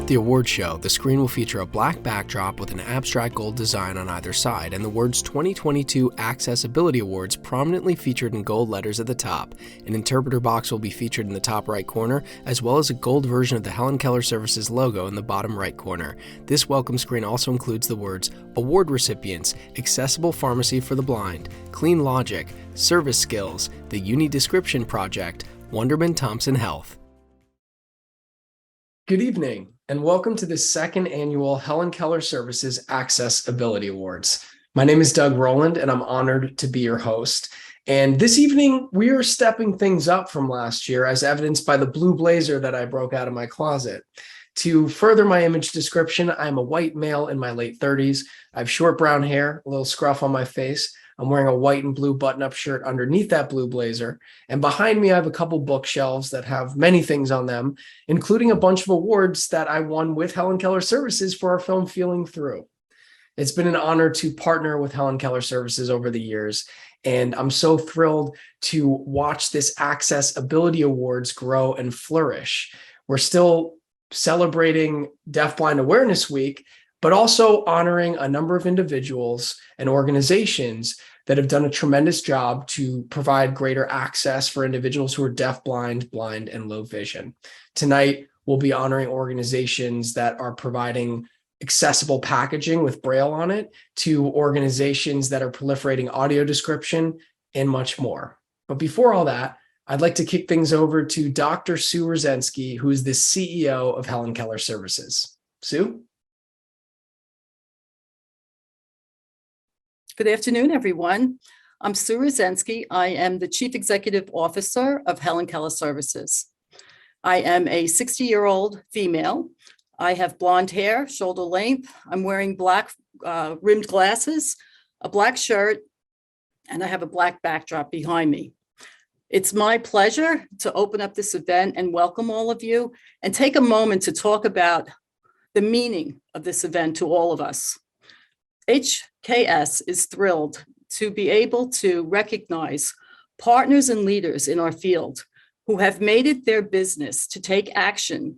Throughout the award show, the screen will feature a black backdrop with an abstract gold design on either side and the words 2022 AccessAbility Awards prominently featured in gold letters at the top. An interpreter box will be featured in the top right corner, as well as a gold version of the Helen Keller Services logo in the bottom right corner. This welcome screen also includes the words Award Recipients, Accessible Pharmacy for the Blind, Cleanlogic, ServiceSkills, the UniDescription Project, Wunderman Thompson Health. Good evening, and welcome to the second annual Helen Keller Services AccessAbility Awards. My name is Doug Roland, and I'm honored to be your host. And this evening, we are stepping things up from last year, as evidenced by the blue blazer that I broke out of my closet. To further my image description, I'm a white male in my late 30s. I have short brown hair, a little scruff on my face. I'm wearing a white and blue button-up shirt underneath that blue blazer. And behind me, I have a couple bookshelves that have many things on them, including a bunch of awards that I won with Helen Keller Services for our film Feeling Through. It's been an honor to partner with Helen Keller Services over the years, and I'm so thrilled to watch this AccessAbility Awards grow and flourish. We're still celebrating Deafblind Awareness Week, but also honoring a number of individuals and organizations that have done a tremendous job to provide greater access for individuals who are deaf, blind, and low vision. Tonight, we'll be honoring organizations that are providing accessible packaging with Braille on it, to organizations that are proliferating audio description, and much more. But before all that, I'd like to kick things over to Dr. Sue Rosensky, who is the CEO of Helen Keller Services. Sue? Good afternoon, everyone. I'm Sue Rosensky. I am the Chief Executive Officer of Helen Keller Services. I am a 60-year-old female. I have blonde hair, shoulder length. I'm wearing black rimmed glasses, a black shirt, and I have a black backdrop behind me. It's my pleasure to open up this event and welcome all of you and take a moment to talk about the meaning of this event to all of us. HKS is thrilled to be able to recognize partners and leaders in our field who have made it their business to take action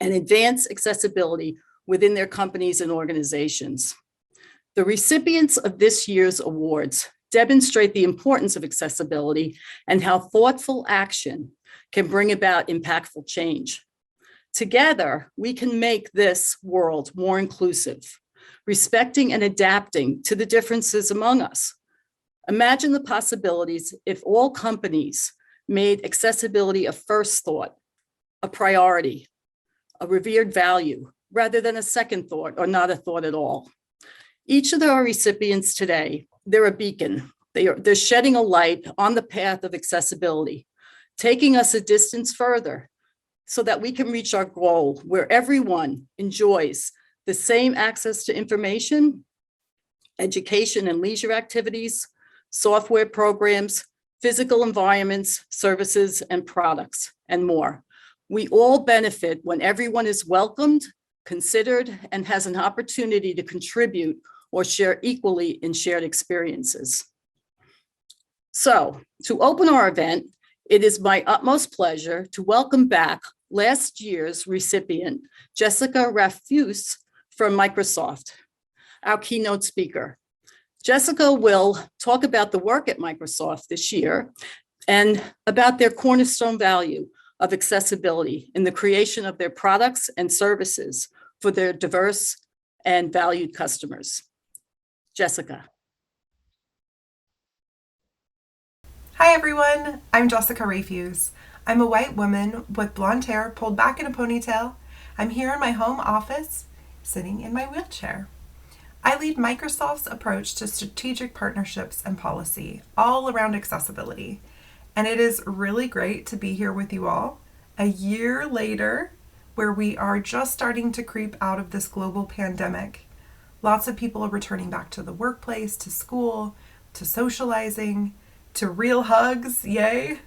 and advance accessibility within their companies and organizations. The recipients of this year's awards demonstrate the importance of accessibility and how thoughtful action can bring about impactful change. Together, we can make this world more inclusive, respecting and adapting to the differences among us. Imagine the possibilities if all companies made accessibility a first thought, a priority, a revered value, rather than a second thought or not a thought at all. Each of our recipients today, they're a beacon. They're shedding a light on the path of accessibility, taking us a distance further so that we can reach our goal where everyone enjoys the same access to information, education and leisure activities, software programs, physical environments, services and products, and more. We all benefit when everyone is welcomed, considered, and has an opportunity to contribute or share equally in shared experiences. So, to open our event, it is my utmost pleasure to welcome back last year's recipient, Jessica Rafuse, from Microsoft, our keynote speaker. Jessica will talk about the work at Microsoft this year and about their cornerstone value of accessibility in the creation of their products and services for their diverse and valued customers. Jessica. Hi everyone, I'm Jessica Rafuse. I'm a white woman with blonde hair pulled back in a ponytail. I'm here in my home office, sitting in my wheelchair. I lead Microsoft's approach to strategic partnerships and policy all around accessibility. And it is really great to be here with you all a year later, where we are just starting to creep out of this global pandemic. Lots of people are returning back to the workplace, to school, to socializing, to real hugs, yay.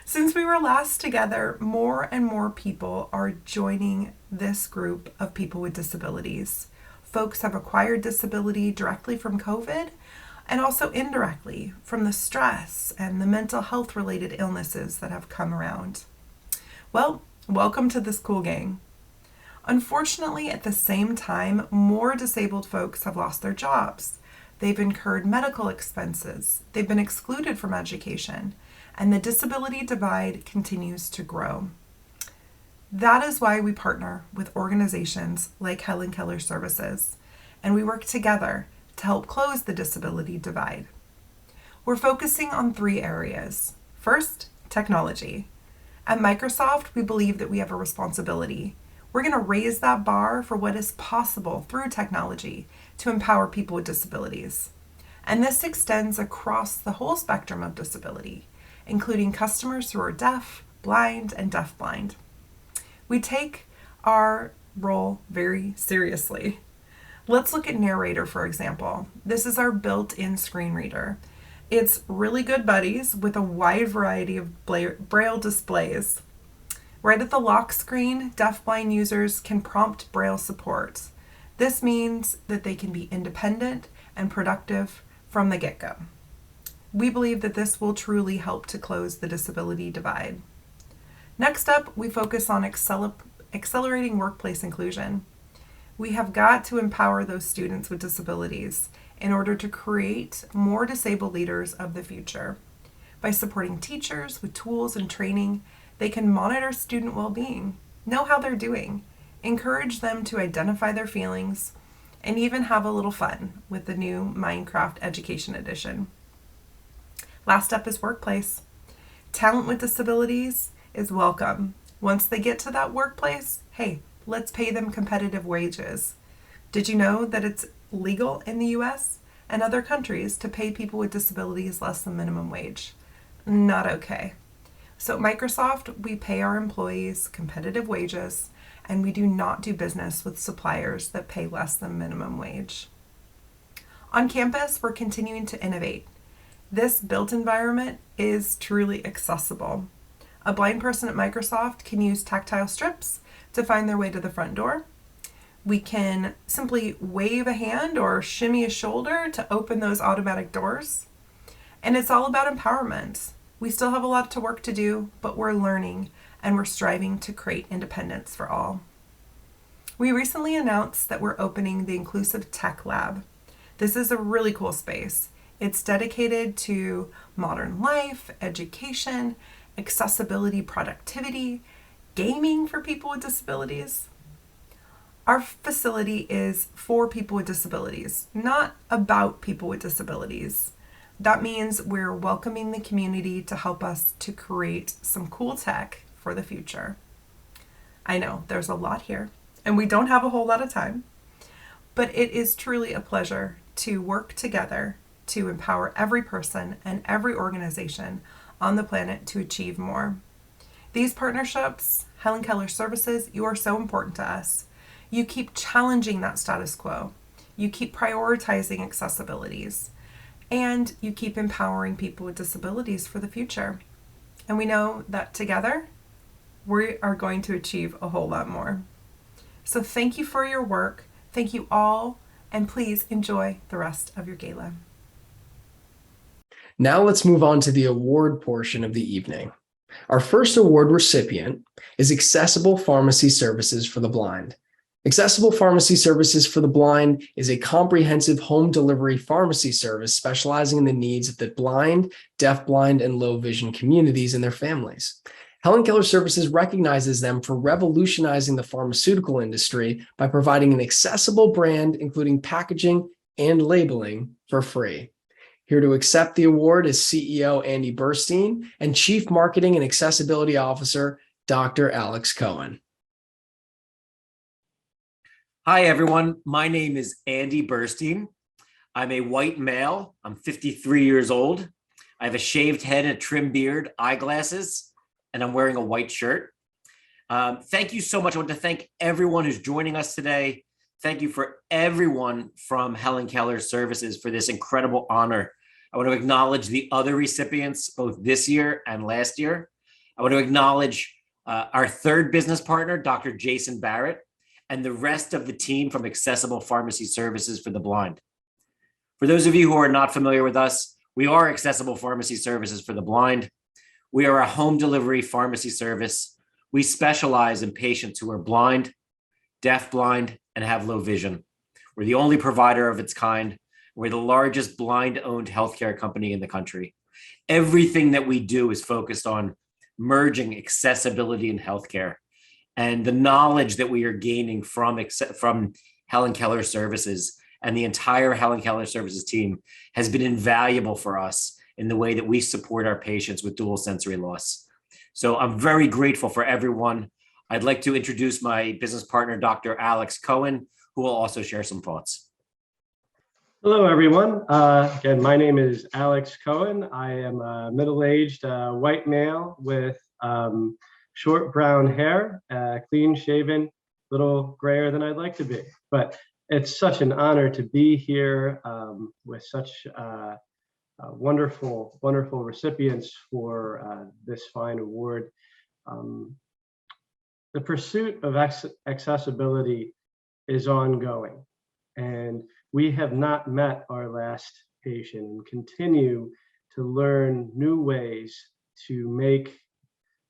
Since we were last together, more and more people are joining this group of people with disabilities. Folks have acquired disability directly from COVID and also indirectly from the stress and the mental health related illnesses that have come around. Well, welcome to this cool gang. Unfortunately, at the same time, more disabled folks have lost their jobs. They've incurred medical expenses. They've been excluded from education, and the disability divide continues to grow. That is why we partner with organizations like Helen Keller Services, and we work together to help close the disability divide. We're focusing on 3 areas. First, technology. At Microsoft, we believe that we have a responsibility. We're going to raise that bar for what is possible through technology to empower people with disabilities. And this extends across the whole spectrum of disability, including customers who are deaf, blind, and deafblind. We take our role very seriously. Let's look at Narrator, for example. This is our built-in screen reader. It's really good buddies with a wide variety of Braille displays. Right at the lock screen, deafblind users can prompt Braille support. This means that they can be independent and productive from the get-go. We believe that this will truly help to close the disability divide. Next up, we focus on accelerating workplace inclusion. We have got to empower those students with disabilities in order to create more disabled leaders of the future. By supporting teachers with tools and training, they can monitor student well-being, know how they're doing, encourage them to identify their feelings, and even have a little fun with the new Minecraft Education Edition. Last up is workplace. Talent with disabilities is welcome. Once they get to that workplace, hey, let's pay them competitive wages. Did you know that it's legal in the US and other countries to pay people with disabilities less than minimum wage? Not okay. So at Microsoft, we pay our employees competitive wages, and we do not do business with suppliers that pay less than minimum wage. On campus, we're continuing to innovate. This built environment is truly accessible. A blind person at Microsoft can use tactile strips to find their way to the front door. We can simply wave a hand or shimmy a shoulder to open those automatic doors. And it's all about empowerment. We still have a lot to work to do, but we're learning and we're striving to create independence for all. We recently announced that we're opening the Inclusive Tech Lab. This is a really cool space. It's dedicated to modern life, education, accessibility, productivity, gaming for people with disabilities. Our facility is for people with disabilities, not about people with disabilities. That means we're welcoming the community to help us to create some cool tech for the future. I know there's a lot here, and we don't have a whole lot of time, but it is truly a pleasure to work together to empower every person and every organization on the planet to achieve more. These partnerships, Helen Keller Services, you are so important to us. You keep challenging that status quo. You keep prioritizing accessibilities. And you keep empowering people with disabilities for the future. And we know that together, we are going to achieve a whole lot more. So thank you for your work. Thank you all. And please enjoy the rest of your gala. Now let's move on to the award portion of the evening. Our first award recipient is Accessible Pharmacy Services for the Blind. Accessible Pharmacy Services for the Blind is a comprehensive home delivery pharmacy service specializing in the needs of the blind, deafblind, and low vision communities and their families. Helen Keller Services recognizes them for revolutionizing the pharmaceutical industry by providing an accessible brand, including packaging and labeling, for free. Here to accept the award is CEO Andy Burstein and Chief Marketing and Accessibility Officer, Dr. Alex Cohen. Hi, everyone. My name is Andy Burstein. I'm a white male. I'm 53 years old. I have a shaved head, a trim beard, eyeglasses, and I'm wearing a white shirt. Thank you so much. I want to thank everyone who's joining us today. Thank you for everyone from Helen Keller Services for this incredible honor. I want to acknowledge the other recipients, both this year and last year. I want to acknowledge our third business partner, Dr. Jason Barrett, and the rest of the team from Accessible Pharmacy Services for the Blind. For those of you who are not familiar with us, we are Accessible Pharmacy Services for the Blind. We are a home delivery pharmacy service. We specialize in patients who are blind, deafblind, and have low vision. We're the only provider of its kind. We're the largest blind-owned healthcare company in the country. Everything that we do is focused on merging accessibility in healthcare. And the knowledge that we are gaining from Helen Keller Services and the entire Helen Keller Services team has been invaluable for us in the way that we support our patients with dual sensory loss. So I'm very grateful for everyone. I'd like to introduce my business partner, Dr. Alex Cohen, who will also share some thoughts. Hello, everyone. Again, my name is Alex Cohen. I am a middle-aged white male with short brown hair, clean shaven, a little grayer than I'd like to be. But it's such an honor to be here with such wonderful, wonderful recipients for this fine award. The pursuit of accessibility is ongoing, and we have not met our last patient and continue to learn new ways to make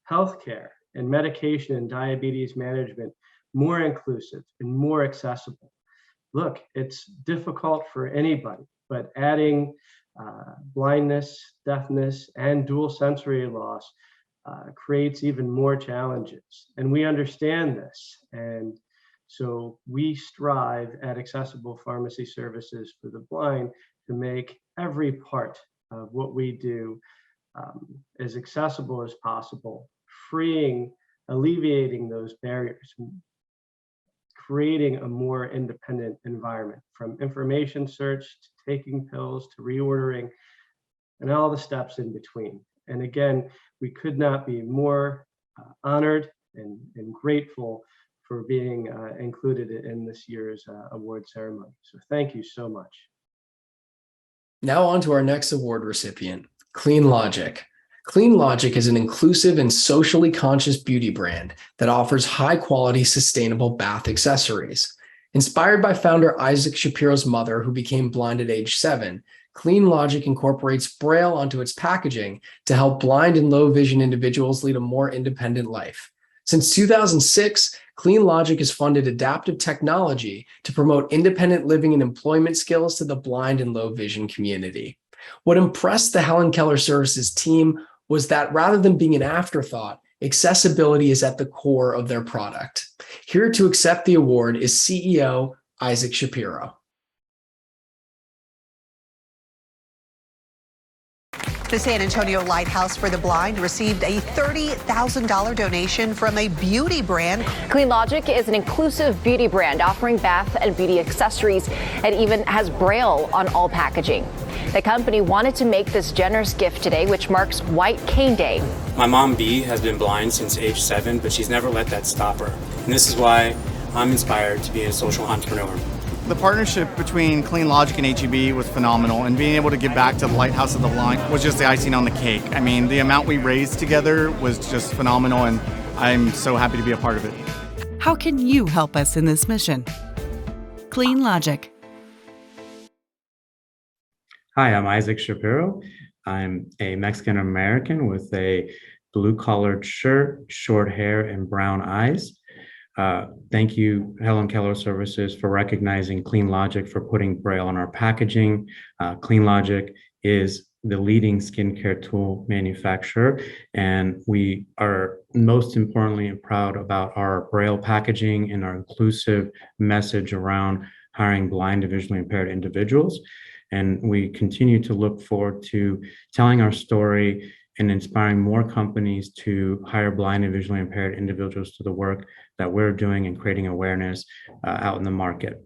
healthcare and medication and diabetes management more inclusive and more accessible. Look, it's difficult for anybody, but adding blindness, deafness, and dual sensory loss creates even more challenges. And we understand this. And so we strive at Accessible Pharmacy Services for the Blind to make every part of what we do as accessible as possible, alleviating those barriers, creating a more independent environment, from information search to taking pills to reordering and all the steps in between. And again, we could not be more honored and grateful for being included in this year's award ceremony. So thank you so much. Now on to our next award recipient, Cleanlogic. Cleanlogic is an inclusive and socially conscious beauty brand that offers high-quality, sustainable bath accessories. Inspired by founder Isaac Shapiro's mother, who became blind at age 7, Cleanlogic incorporates Braille onto its packaging to help blind and low vision individuals lead a more independent life. Since 2006, Cleanlogic has funded adaptive technology to promote independent living and employment skills to the blind and low vision community. What impressed the Helen Keller Services team was that rather than being an afterthought, accessibility is at the core of their product. Here to accept the award is CEO Isaac Shapiro. The San Antonio Lighthouse for the Blind received a $30,000 donation from a beauty brand. Cleanlogic is an inclusive beauty brand offering bath and beauty accessories and even has Braille on all packaging. The company wanted to make this generous gift today, which marks White Cane Day. My mom, Bee, has been blind since age 7, but she's never let that stop her. And this is why I'm inspired to be a social entrepreneur. The partnership between Cleanlogic and HEB was phenomenal, and being able to give back to the Lighthouse of the Blind was just the icing on the cake. I mean, the amount we raised together was just phenomenal, and I'm so happy to be a part of it. How can you help us in this mission? Cleanlogic. Hi, I'm Isaac Shapiro. I'm a Mexican American with a blue-collared shirt, short hair, and brown eyes. Thank you, Helen Keller Services, for recognizing Cleanlogic for putting Braille on our packaging. Cleanlogic is the leading skincare tool manufacturer, and we are most importantly proud about our Braille packaging and our inclusive message around hiring blind and visually impaired individuals. And we continue to look forward to telling our story and inspiring more companies to hire blind and visually impaired individuals to the work that we're doing and creating awareness out in the market.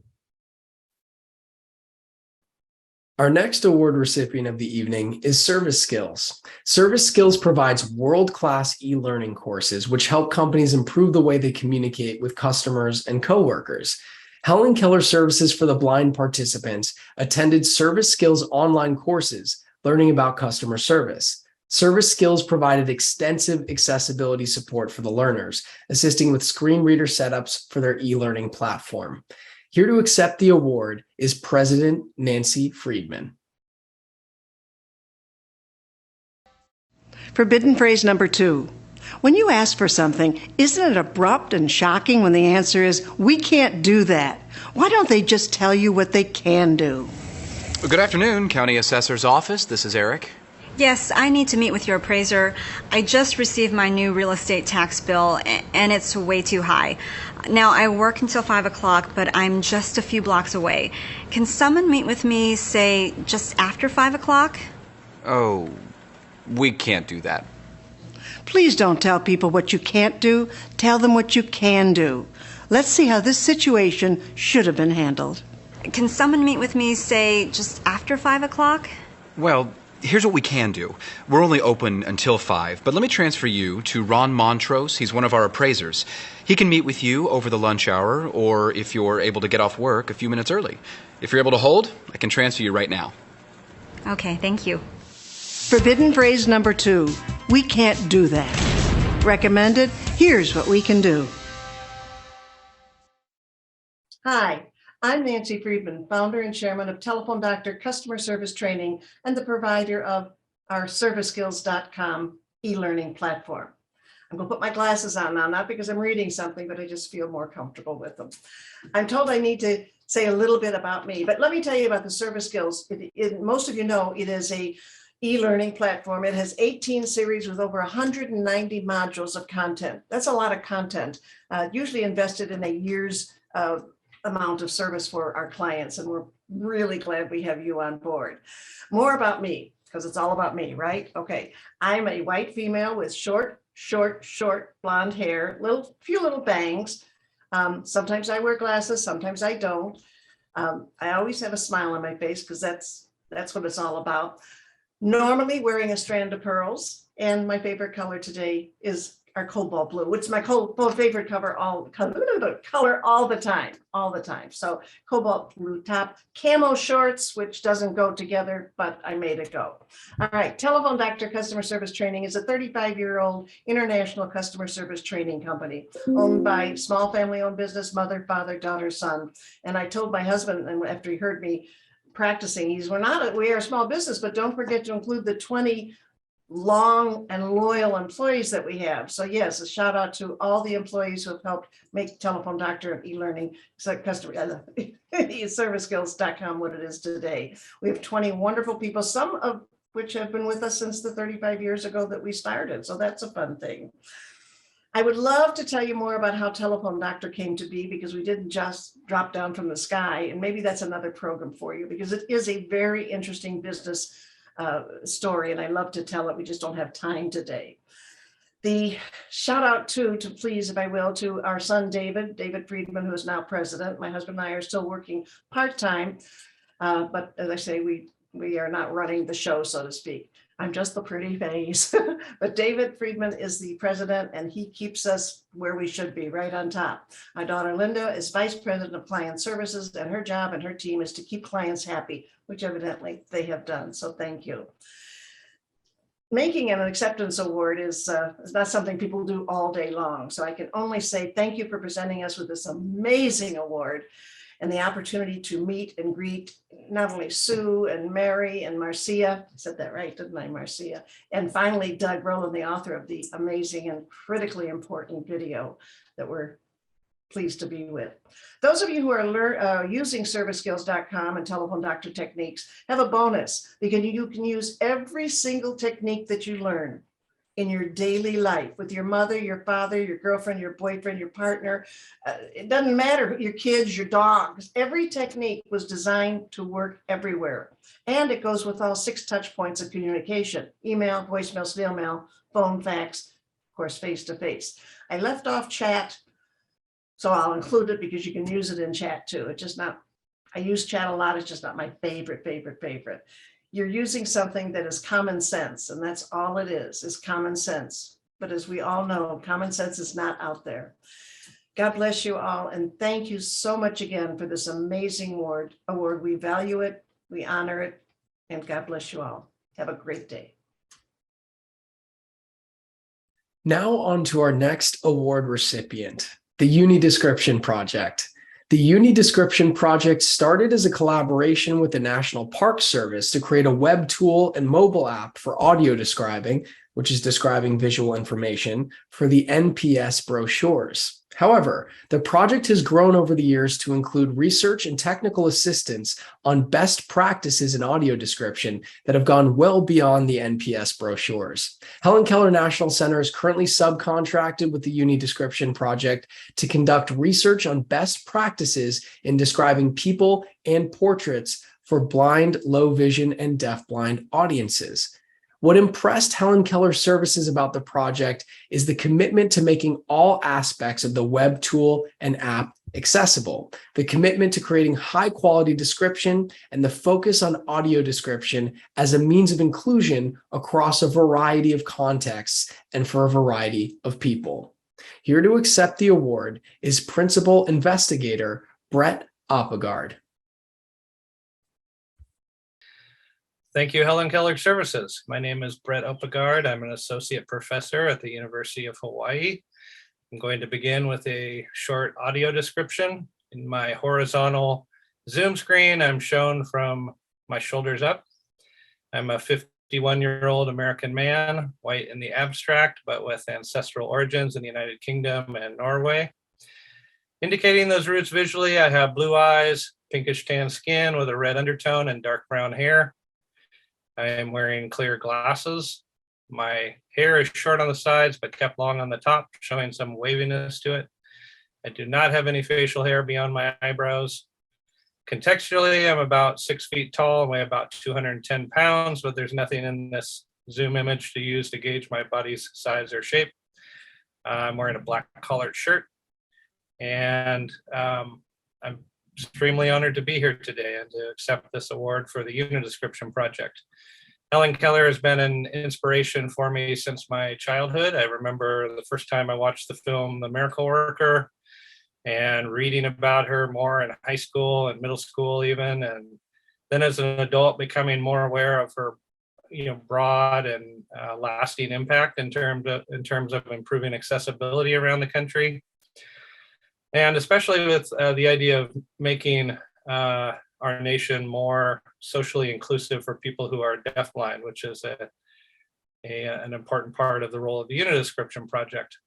Our next award recipient of the evening is ServiceSkills. ServiceSkills provides world-class e-learning courses which help companies improve the way they communicate with customers and coworkers. Helen Keller Services for the Blind participants attended ServiceSkills online courses learning about customer service. ServiceSkills provided extensive accessibility support for the learners, assisting with screen reader setups for their e-learning platform. Here to accept the award is President Nancy Friedman. Forbidden phrase number 2. When you ask for something, isn't it abrupt and shocking when the answer is, we can't do that? Why don't they just tell you what they can do? Good afternoon, County Assessor's Office. This is Eric. Yes, I need to meet with your appraiser. I just received my new real estate tax bill, and it's way too high. Now, I work until 5 o'clock, but I'm just a few blocks away. Can someone meet with me, say, just after 5 o'clock? Oh, we can't do that. Please don't tell people what you can't do. Tell them what you can do. Let's see how this situation should have been handled. Can someone meet with me, say, just after 5 o'clock? Well, here's what we can do. We're only open until 5, but let me transfer you to Ron Montrose. He's one of our appraisers. He can meet with you over the lunch hour, or if you're able to get off work a few minutes early. If you're able to hold, I can transfer you right now. Okay, thank you. Forbidden phrase number 2. We can't do that. Recommended, here's what we can do. Hi, I'm Nancy Friedman, founder and chairman of Telephone Doctor Customer Service Training and the provider of our ServiceSkills.com e-learning platform. I'm going to put my glasses on now, not because I'm reading something, but I just feel more comfortable with them. I'm told I need to say a little bit about me, but let me tell you about the ServiceSkills. Most of you know it is a e-learning platform. It has 18 series with over 190 modules of content. That's a lot of content, usually invested in a year's amount of service for our clients. And we're really glad we have you on board. More about me, because it's all about me, right? Okay. I'm a white female with short blonde hair, few little bangs. Sometimes I wear glasses, sometimes I don't. I always have a smile on my face because that's what it's all about. Normally wearing a strand of pearls, and my favorite color today is our cobalt blue, which is my favorite color all the time. So cobalt blue top, camo shorts, which doesn't go together, but I made it go. All right, Telephone Doctor Customer Service Training is a 35-year-old international customer service training company owned by small family-owned business, mother, father, daughter, son. And I told my husband, and after he heard me practicing, we are a small business, but don't forget to include the 20 long and loyal employees that we have. So yes, a shout out to all the employees who have helped make Telephone Doctor and e-learning customer ServiceSkills.com what it is today. We have 20 wonderful people, some of which have been with us since the 35 years ago that we started. So that's a fun thing. I would love to tell you more about how Telephone Doctor came to be, because we didn't just drop down from the sky. And maybe that's another program for you, because it is a very interesting business story, and I love to tell it. We just don't have time today. The shout out to please, if I will, to our son, David Friedman, who is now president. My husband and I are still working part-time, but as I say, we are not running the show, so to speak. I'm just the pretty face, but David Friedman is the president, and he keeps us where we should be, right on top. My daughter Linda is vice president of client services, and her job and her team is to keep clients happy, which evidently they have done. So thank you. Making an acceptance award is not something people do all day long. So I can only say thank you for presenting us with this amazing award and the opportunity to meet and greet not only Sue and Mary and Marcia, I said that right, didn't I, Marcia? And finally, Doug Roland, the author of the amazing and critically important video that we're pleased to be with. Those of you who are using ServiceSkills.com and Telephone Doctor techniques have a bonus, because you can use every single technique that you learn in your daily life with your mother, your father, your girlfriend, your boyfriend, your partner. It doesn't matter, your kids, your dogs. Every technique was designed to work everywhere. And it goes with all 6 touch points of communication: email, voicemail, snail mail, phone, fax, of course, face-to-face. I left off chat, so I'll include it because you can use it in chat too. It's just not, I use chat a lot. It's just not my favorite. You're using something that is common sense, and that's all it is common sense. But as we all know, common sense is not out there. God bless you all, and thank you so much again for this amazing award. We value it, we honor it, and God bless you all. Have a great day. Now on to our next award recipient, the UniDescription Project. The UniDescription Project started as a collaboration with the National Park Service to create a web tool and mobile app for audio describing, which is describing visual information, for the NPS brochures. However, the project has grown over the years to include research and technical assistance on best practices in audio description that have gone well beyond the NPS brochures. Helen Keller National Center is currently subcontracted with the UniDescription Project to conduct research on best practices in describing people and portraits for blind, low vision, and deafblind audiences. What impressed Helen Keller Services about the project is the commitment to making all aspects of the web tool and app accessible, the commitment to creating high-quality description, and the focus on audio description as a means of inclusion across a variety of contexts and for a variety of people. Here to accept the award is Principal Investigator Brett Oppegard. Thank you, Helen Keller Services. My name is Brett Oppegard. I'm an associate professor at the University of Hawaii. I'm going to begin with a short audio description. In my horizontal Zoom screen, I'm shown from my shoulders up. I'm a 51-year-old American man, white in the abstract, but with ancestral origins in the United Kingdom and Norway. Indicating those roots visually, I have blue eyes, pinkish tan skin with a red undertone, and dark brown hair. I am wearing clear glasses. My hair is short on the sides, but kept long on the top, showing some waviness to it. I do not have any facial hair beyond my eyebrows. Contextually, I'm about 6 feet tall and weigh about 210 pounds, but there's nothing in this Zoom image to use to gauge my body's size or shape. I'm wearing a black collared shirt, and I'm extremely honored to be here today and to accept this award for the UniDescription Project. Helen Keller has been an inspiration for me since my childhood. I remember the first time I watched the film The Miracle Worker and reading about her more in high school and middle school even. And then as an adult, becoming more aware of her broad and lasting impact in terms of improving accessibility around the country. And especially with the idea of making our nation more socially inclusive for people who are deafblind, which is an important part of the role of the UniDescription Project.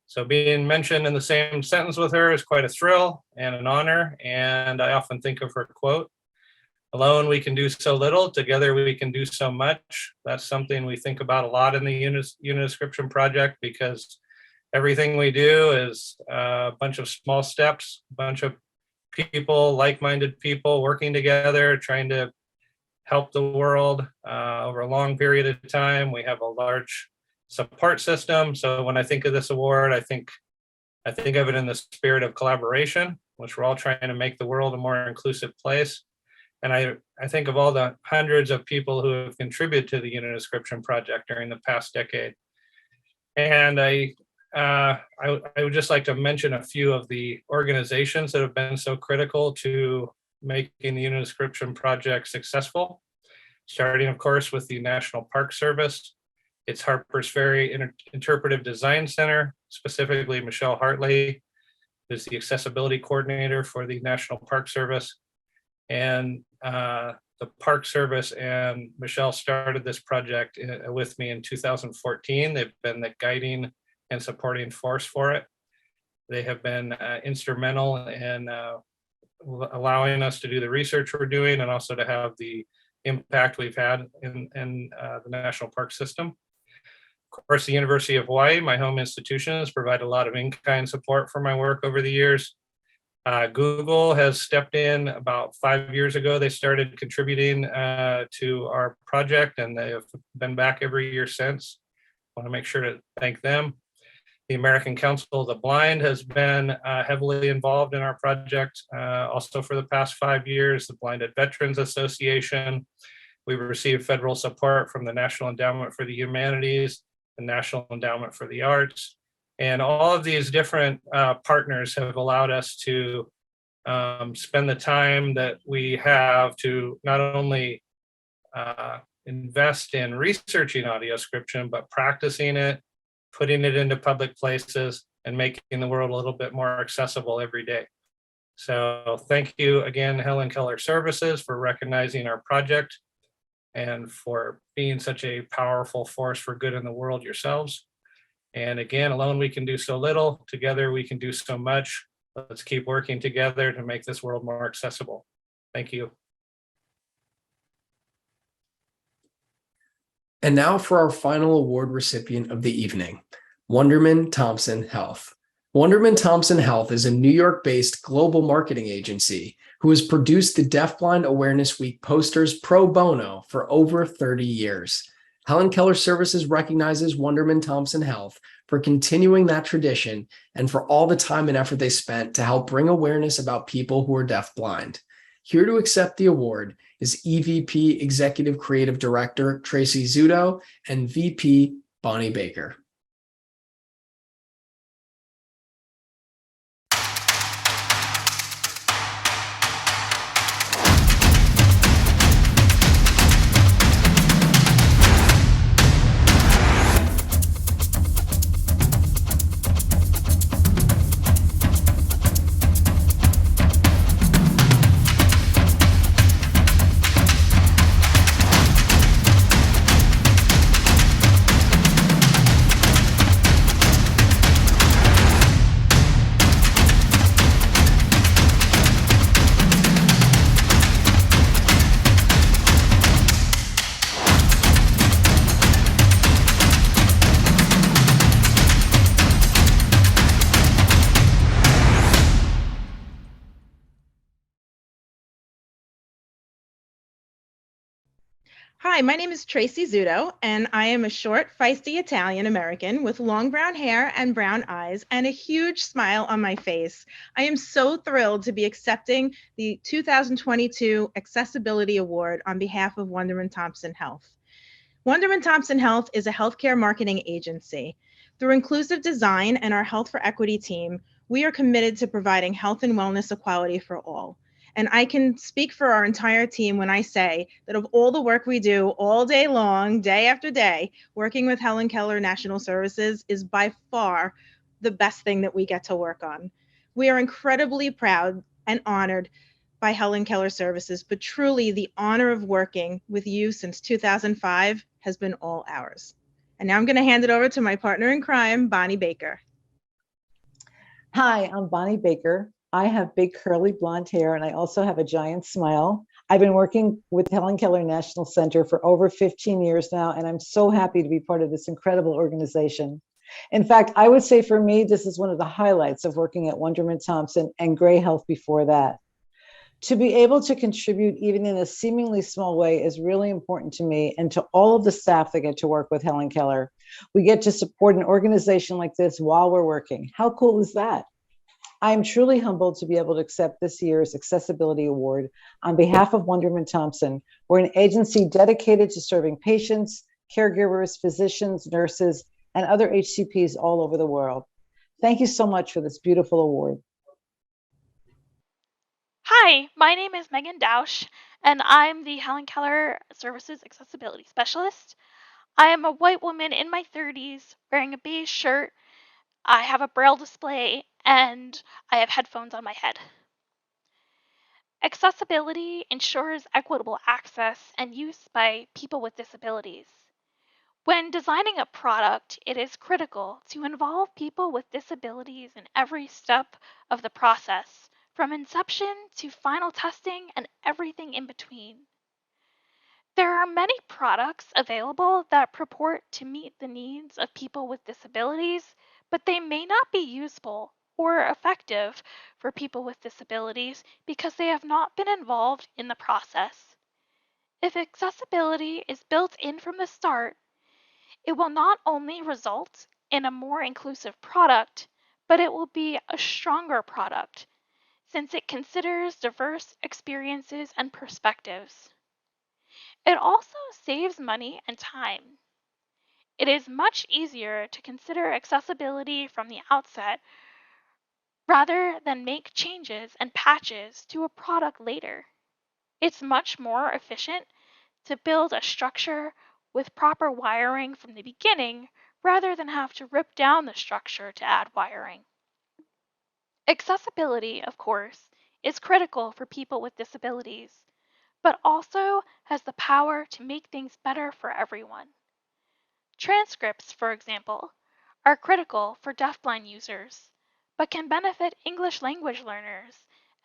So being mentioned in the same sentence with her is quite a thrill and an honor. And I often think of her quote, "Alone we can do so little, together we can do so much." That's something we think about a lot in the UniDescription Project, because everything we do is a bunch of small steps, a bunch of people, like-minded people working together, trying to help the world over a long period of time. We have a large support system. So when I think of this award, I think of it in the spirit of collaboration, which we're all trying to make the world a more inclusive place. And I think of all the hundreds of people who have contributed to the UniDescription Project during the past decade. And I would just like to mention a few of the organizations that have been so critical to making the UniDescription Project successful, starting, of course, with the National Park Service. It's Harpers Ferry Interpretive Design Center, specifically Michelle Hartley, who's the accessibility coordinator for the National Park Service. And the Park Service and Michelle started this project with me in 2014. They've been the guiding and supporting force for it. They have been instrumental in allowing us to do the research we're doing and also to have the impact we've had in the National Park System. Of course, the University of Hawaii, my home institution, has provided a lot of in-kind support for my work over the years. Google has stepped in about 5 years ago. They started contributing to our project, and they have been back every year since. I want to make sure to thank them. The American Council of the Blind has been heavily involved in our project. Also for the past 5 years, the Blinded Veterans Association. We've received federal support from the National Endowment for the Humanities, the National Endowment for the Arts. And all of these different partners have allowed us to spend the time that we have to not only invest in researching audio description, but practicing it, putting it into public places, and making the world a little bit more accessible every day. So thank you again, Helen Keller Services, for recognizing our project and for being such a powerful force for good in the world yourselves. And again, alone we can do so little, together we can do so much. Let's keep working together to make this world more accessible. Thank you. And now for our final award recipient of the evening, Wunderman Thompson Health. Wunderman Thompson Health is a New York-based global marketing agency who has produced the Deafblind Awareness Week posters pro bono for over 30 years. Helen Keller Services recognizes Wunderman Thompson Health for continuing that tradition and for all the time and effort they spent to help bring awareness about people who are deafblind. Here to accept the award is EVP Executive Creative Director Tracy Zudo and VP Bonnie Baker. Hi, my name is Tracy Zudo, and I am a short, feisty Italian American with long brown hair and brown eyes and a huge smile on my face. I am so thrilled to be accepting the 2022 Accessibility Award on behalf of Wunderman Thompson Health. Wunderman Thompson Health is a healthcare marketing agency. Through inclusive design and our Health for Equity team, we are committed to providing health and wellness equality for all. And I can speak for our entire team when I say that of all the work we do all day long, day after day, working with Helen Keller National Services is by far the best thing that we get to work on. We are incredibly proud and honored by Helen Keller Services, but truly the honor of working with you since 2005 has been all ours. And now I'm going to hand it over to my partner in crime, Bonnie Baker. Hi, I'm Bonnie Baker. I have big curly blonde hair and I also have a giant smile. I've been working with Helen Keller National Center for over 15 years now, and I'm so happy to be part of this incredible organization. In fact, I would say for me, this is one of the highlights of working at Wunderman Thompson and Gray Health before that. To be able to contribute even in a seemingly small way is really important to me and to all of the staff that get to work with Helen Keller. We get to support an organization like this while we're working. How cool is that? I am truly humbled to be able to accept this year's Accessibility Award on behalf of Wunderman Thompson. We're an agency dedicated to serving patients, caregivers, physicians, nurses, and other HCPs all over the world. Thank you so much for this beautiful award. Hi, my name is Megan Dausch, and I'm the Helen Keller Services Accessibility Specialist. I am a white woman in my 30s wearing a beige shirt. I have a braille display and I have headphones on my head. Accessibility ensures equitable access and use by people with disabilities. When designing a product, it is critical to involve people with disabilities in every step of the process, from inception to final testing and everything in between. There are many products available that purport to meet the needs of people with disabilities, but they may not be useful or effective for people with disabilities because they have not been involved in the process. If accessibility is built in from the start, it will not only result in a more inclusive product, but it will be a stronger product since it considers diverse experiences and perspectives. It also saves money and time. It is much easier to consider accessibility from the outset rather than make changes and patches to a product later. It's much more efficient to build a structure with proper wiring from the beginning rather than have to rip down the structure to add wiring. Accessibility, of course, is critical for people with disabilities, but also has the power to make things better for everyone. Transcripts, for example, are critical for deafblind users, but can benefit English language learners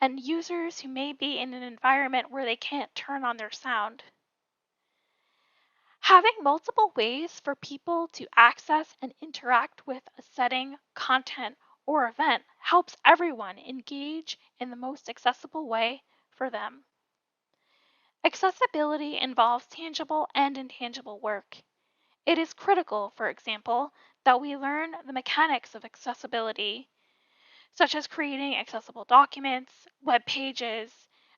and users who may be in an environment where they can't turn on their sound. Having multiple ways for people to access and interact with a setting, content, or event helps everyone engage in the most accessible way for them. Accessibility involves tangible and intangible work. It is critical, for example, that we learn the mechanics of accessibility, such as creating accessible documents, web pages,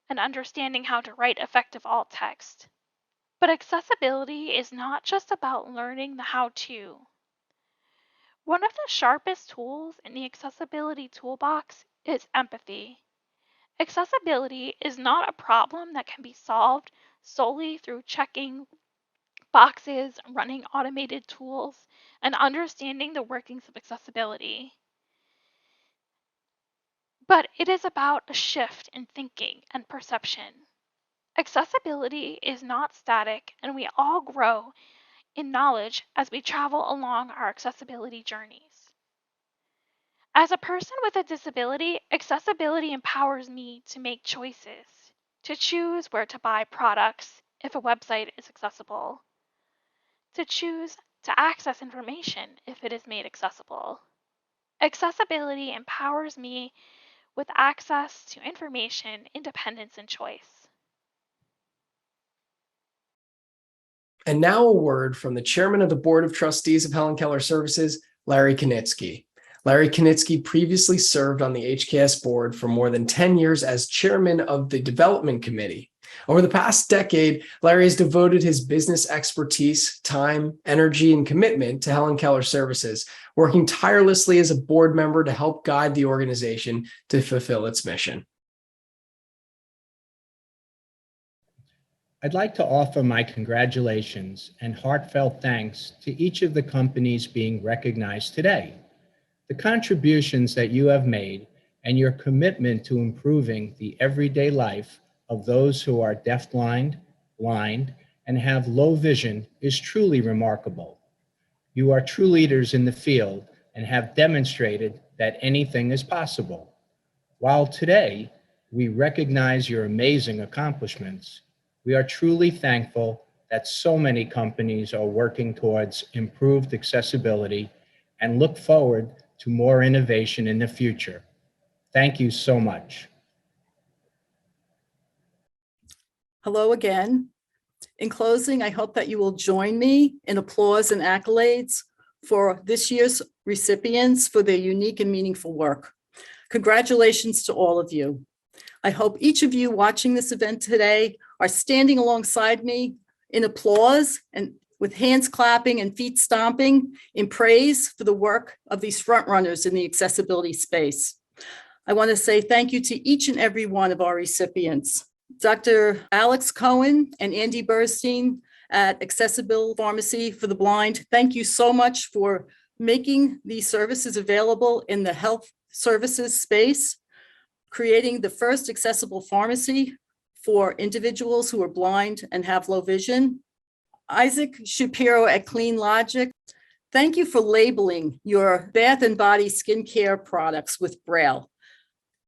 and understanding how to write effective alt text. But accessibility is not just about learning the how-to. One of the sharpest tools in the accessibility toolbox is empathy. Accessibility is not a problem that can be solved solely through checking boxes, running automated tools, and understanding the workings of accessibility. But it is about a shift in thinking and perception. Accessibility is not static, and we all grow in knowledge as we travel along our accessibility journeys. As a person with a disability, accessibility empowers me to make choices, to choose where to buy products if a website is accessible, to choose to access information if it is made accessible. Accessibility empowers me with access to information, independence, and choice. And now a word from the chairman of the Board of Trustees of Helen Keller Services, Larry Knitsky. Larry Knitsky previously served on the HKS board for more than 10 years as chairman of the Development Committee. Over the past decade, Larry has devoted his business expertise, time, energy, and commitment to Helen Keller Services, working tirelessly as a board member to help guide the organization to fulfill its mission. I'd like to offer my congratulations and heartfelt thanks to each of the companies being recognized today. The contributions that you have made and your commitment to improving the everyday life of those who are deafblind, blind, and have low vision is truly remarkable. You are true leaders in the field and have demonstrated that anything is possible. While today we recognize your amazing accomplishments, we are truly thankful that so many companies are working towards improved accessibility and look forward to more innovation in the future. Thank you so much. Hello again. In closing, I hope that you will join me in applause and accolades for this year's recipients for their unique and meaningful work. Congratulations to all of you. I hope each of you watching this event today are standing alongside me in applause and with hands clapping and feet stomping in praise for the work of these front runners in the accessibility space. I want to say thank you to each and every one of our recipients. Dr. Alex Cohen and Andy Burstein at Accessible Pharmacy for the Blind, thank you so much for making these services available in the health services space, creating the first accessible pharmacy for individuals who are blind and have low vision. Isaac Shapiro at Cleanlogic, thank you for labeling your bath and body skincare products with Braille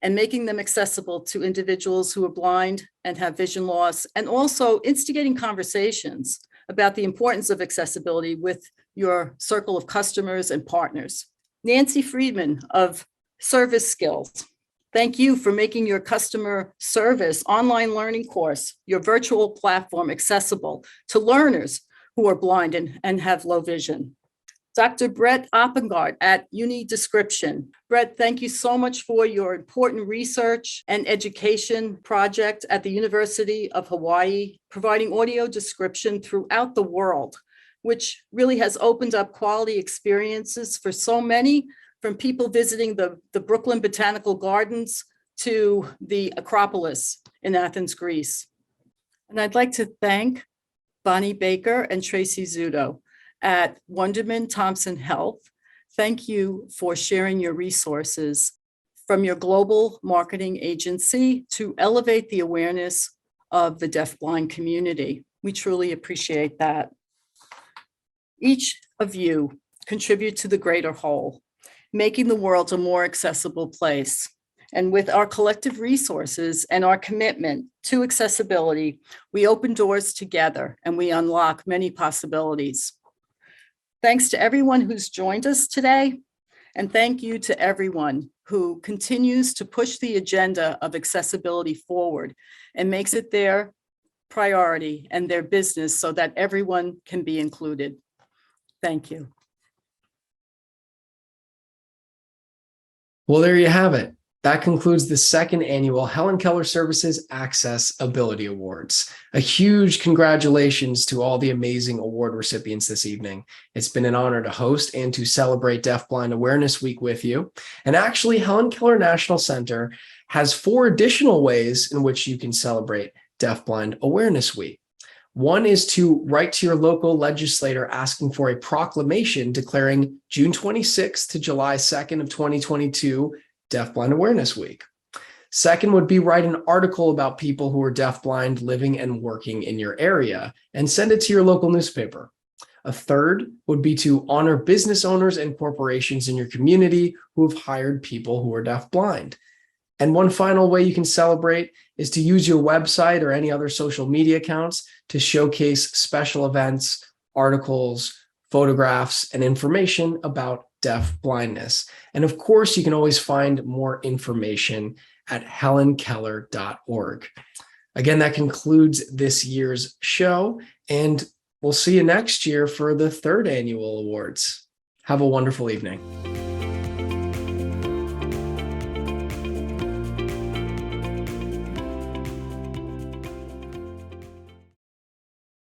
and making them accessible to individuals who are blind and have vision loss, and also instigating conversations about the importance of accessibility with your circle of customers and partners. Nancy Friedman of ServiceSkills, thank you for making your customer service online learning course, your virtual platform, accessible to learners who are blind and have low vision. Dr. Brett Oppengard at UniDescription. Brett, thank you so much for your important research and education project at the University of Hawaii, providing audio description throughout the world, which really has opened up quality experiences for so many, from people visiting the Brooklyn Botanical Gardens to the Acropolis in Athens, Greece. And I'd like to thank Bonnie Baker and Tracy Zudo at Wunderman Thompson Health. Thank you for sharing your resources. from your global marketing agency to elevate the awareness of the deafblind community. We truly appreciate that. Each of you contribute to the greater whole, making the world a more accessible place. And with our collective resources and our commitment to accessibility, we open doors together and we unlock many possibilities. Thanks to everyone who's joined us today, and thank you to everyone who continues to push the agenda of accessibility forward and makes it their priority and their business so that everyone can be included. Thank you. Well, there you have it. That concludes the second annual Helen Keller Services AccessAbility Awards. A huge congratulations to all the amazing award recipients this evening. It's been an honor to host and to celebrate Deafblind Awareness Week with you. And actually, Helen Keller National Center has 4 additional ways in which you can celebrate Deafblind Awareness Week. One is to write to your local legislator asking for a proclamation declaring June 26th to July 2nd of 2022 Deafblind Awareness Week. Second would be write an article about people who are deafblind living and working in your area and send it to your local newspaper. A third would be to honor business owners and corporations in your community who have hired people who are deafblind. And one final way you can celebrate is to use your website or any other social media accounts to showcase special events, articles, photographs, and information about deaf blindness. And of course, you can always find more information at helenkeller.org. Again, that concludes this year's show, and we'll see you next year for the 3rd annual awards. Have a wonderful evening.